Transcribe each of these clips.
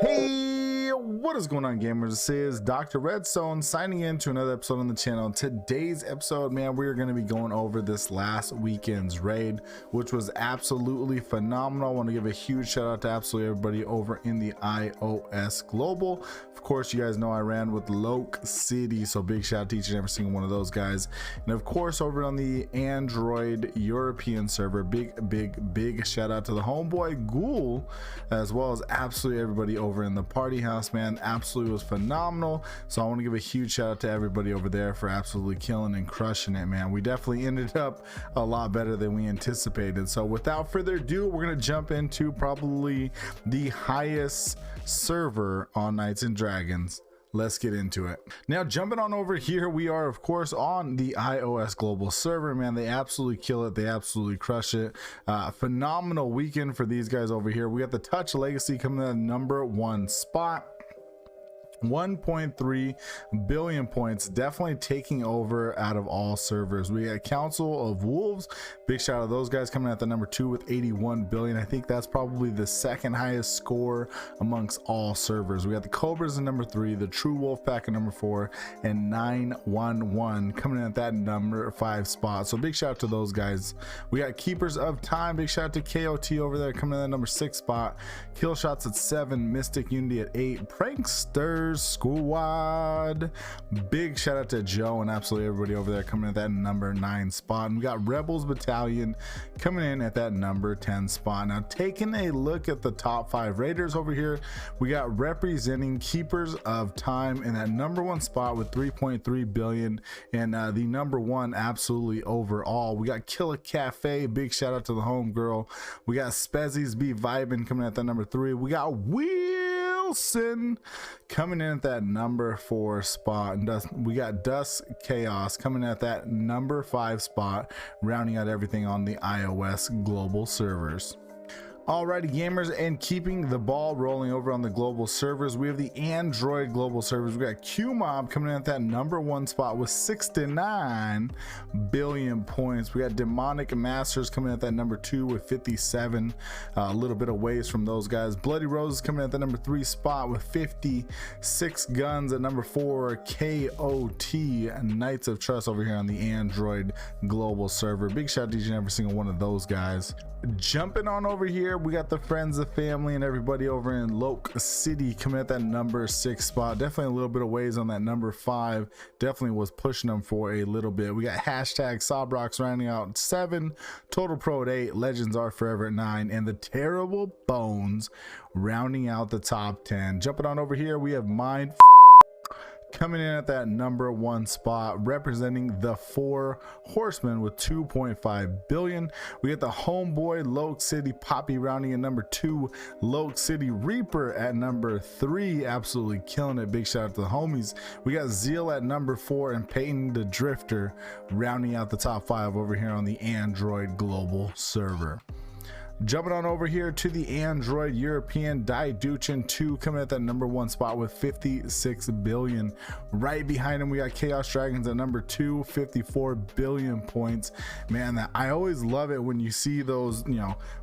Hey, what is going on, gamers? This is Dr. Redstone signing in to another episode on the channel. Today's episode, man, we're going to be going over this last weekend's raid, which was absolutely phenomenal. I want to give a huge shout out to absolutely everybody over in the iOS Global. Of course, you guys know I ran with Loke City, so big shout out to each and every single one of those guys. And of course, over on the Android European server, big shout out to the homeboy Ghoul, as well as absolutely everybody over in the party house, man. Absolutely was phenomenal. So I want to give a huge shout out to everybody over there for absolutely killing and crushing it, man. We definitely ended up a lot better than we anticipated. So without further ado, we're going to jump into probably the highest server on Knights and Dragons. Let's get into it. Now, jumping on over here, we are of course on the iOS global server, man. They absolutely kill it, they absolutely crush it. Phenomenal weekend for these guys over here. We got the Touch Legacy coming in at #1 spot, 1.3 billion points, definitely taking over out of all servers. We got Council of Wolves, big shout out to those guys coming at the #2 with 81 billion. I think that's probably the second highest score amongst all servers. We got the Cobras in #3, the True Wolf Pack at #4, and 911 coming in at that #5 spot. So big shout out to those guys. We got Keepers of Time, big shout out to KOT over there coming in at #6 spot, Kill Shots at 7, Mystic Unity at 8, Pranksters Squad, big shout out to Joe and absolutely everybody over there coming at that #9 spot. And we got Rebels Battalion coming in at that #10 spot. Now, taking a look at the top 5 raiders over here, we got representing Keepers of Time in that #1 spot with 3.3 billion, and the #1 absolutely overall. We got Killer Cafe, big shout out to the homegirl. We got Spezzies Be Vibin coming at that #3. We got Wilson coming in at that #4 spot, and we got Dust Chaos coming at that #5 spot, rounding out everything on the iOS global servers. Alrighty, gamers, and keeping the ball rolling over on the global servers, we have the Android global servers. We got QMob coming in at that #1 spot with 69 billion points. We got Demonic Masters coming at that #2 with 57, a little bit of ways from those guys. Bloody Roses coming at the #3 spot with 56 guns at #4. KOT Knights of Trust over here on the Android global server. Big shout out to each and every single one of those guys. Jumping on over here, we got the friends, the family, and everybody over in Loke City coming at that #6 spot. Definitely a little bit of ways on that #5. Definitely was pushing them for a little bit. We got hashtag Sobrox rounding out 7, Total Pro at 8, Legends Are Forever at 9, and the Terrible Bones rounding out the top 10. Jumping on over here, we have Mind coming in at that #1 spot, representing the 4 Horsemen with 2.5 billion. We got the homeboy Loke City Poppy rounding at #2, Loke City Reaper at #3, absolutely killing it. Big shout out to the homies. We got Zeal at #4, and Peyton the Drifter rounding out the top 5 over here on the Android global server. Jumping on over here to the Android European, Daiduchin 2 coming at that #1 spot with 56 billion. Right behind him, we got Chaos Dragons at #2, 54 billion points. Man, I always love it when you see those,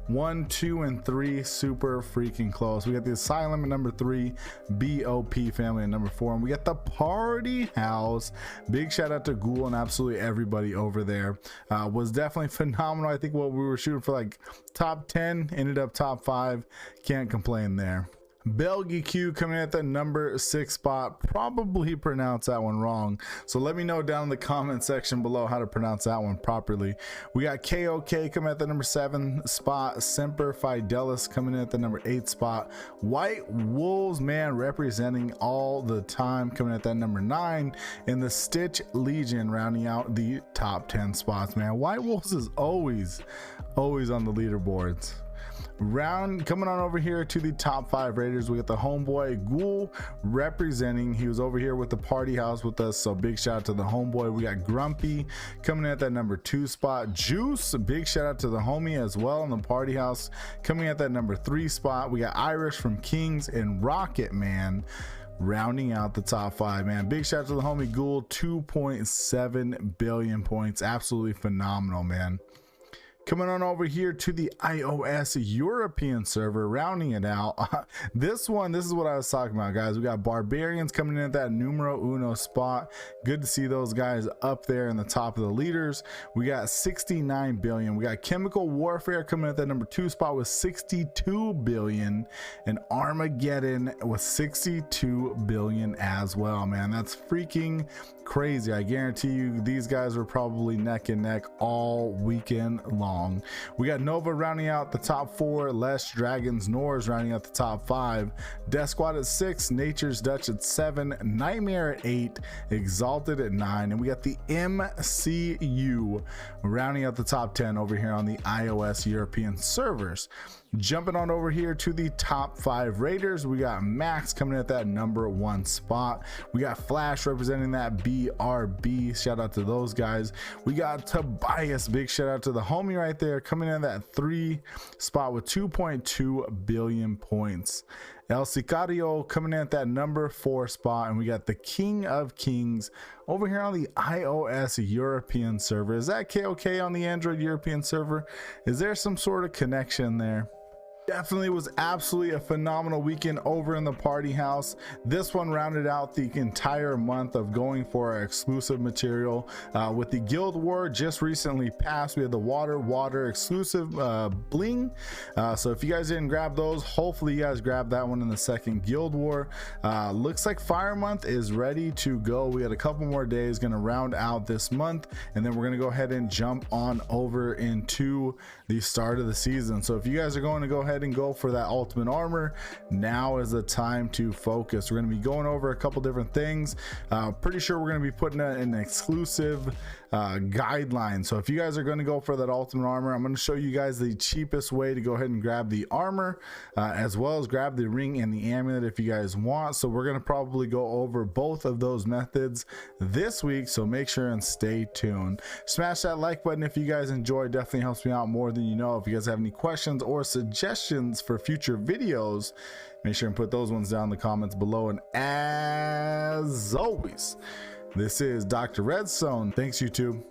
1, 2, and 3 super freaking close. We got the Asylum at #3, BOP family at #4, and we got the Party House. Big shout out to Ghoul and absolutely everybody over there. Was definitely phenomenal. I think what we were shooting for, like top 10, ended up top 5. Can't complain there. Belgi Q coming at the #6 spot. Probably pronounced that one wrong, so let me know down in the comment section below how to pronounce that one properly. We got KOK coming at the #7 spot, Semper Fidelis coming in at the #8 spot, White Wolves, man, representing all the time, coming at that #9, and the Stitch Legion rounding out the top 10 spots. Man, White Wolves is always on the leaderboards. Coming on over here to the top 5 raiders, we got the homeboy Ghoul representing. He was over here with the party house with us, so big shout out to the homeboy. We got Grumpy coming in at that #2 spot. Juice, big shout out to the homie as well in the party house, coming at that #3 spot. We got Irish from Kings and Rocket Man rounding out the top 5, man. Big shout out to the homie Ghoul, 2.7 billion points. Absolutely phenomenal, man. Coming on over here to the iOS European server, rounding it out. This is what I was talking about, guys. We got Barbarians coming in at that numero uno spot. Good to see those guys up there in the top of the leaders. We got 69 billion. We got Chemical Warfare coming at that number 2 spot with 62 billion, and Armageddon with 62 billion as well. Man, that's freaking crazy. I guarantee you these guys were probably neck and neck all weekend long. We got Nova rounding out the top 4, Less Dragons Norse rounding out the top 5, Death Squad at 6, Nature's Dutch at 7, Nightmare at 8, Exalted at 9, and we got the MCU rounding out the top 10 over here on the iOS European servers. Jumping on over here to the top 5 raiders, we got Max coming at that number 1 spot. We got Flash representing that BRB. Shout out to those guys. We got Tobias, big shout out to the homie right there, coming in that 3 spot with 2.2 billion points. El Sicario coming in at that number 4 spot, and we got the King of Kings over here on the iOS European server. Is that KOK on the Android European server? Is there some sort of connection there? Definitely was absolutely a phenomenal weekend over in the party house. This one rounded out the entire month of going for our exclusive material with the Guild War just recently passed. We had the water exclusive bling, so if you guys didn't grab those, hopefully you guys grabbed that one in the second Guild War. Looks like Fire Month is ready to go. We had a couple more days, gonna round out this month, and then we're gonna go ahead and jump on over into the start of the season. So if you guys are going to go ahead and go for that ultimate armor, now is the time to focus. We're going to be going over a couple different things. Pretty sure we're going to be putting an exclusive guideline. So if you guys are going to go for that ultimate armor, I'm going to show you guys the cheapest way to go ahead and grab the armor, as well as grab the ring and the amulet if you guys want. So we're going to probably go over both of those methods this week, so make sure and stay tuned. Smash that like button if you guys enjoy. Definitely helps me out more than you know. If you guys have any questions or suggestions for future videos, make sure and put those ones down in the comments below. And as always, this is Dr. Redstone. Thanks, YouTube.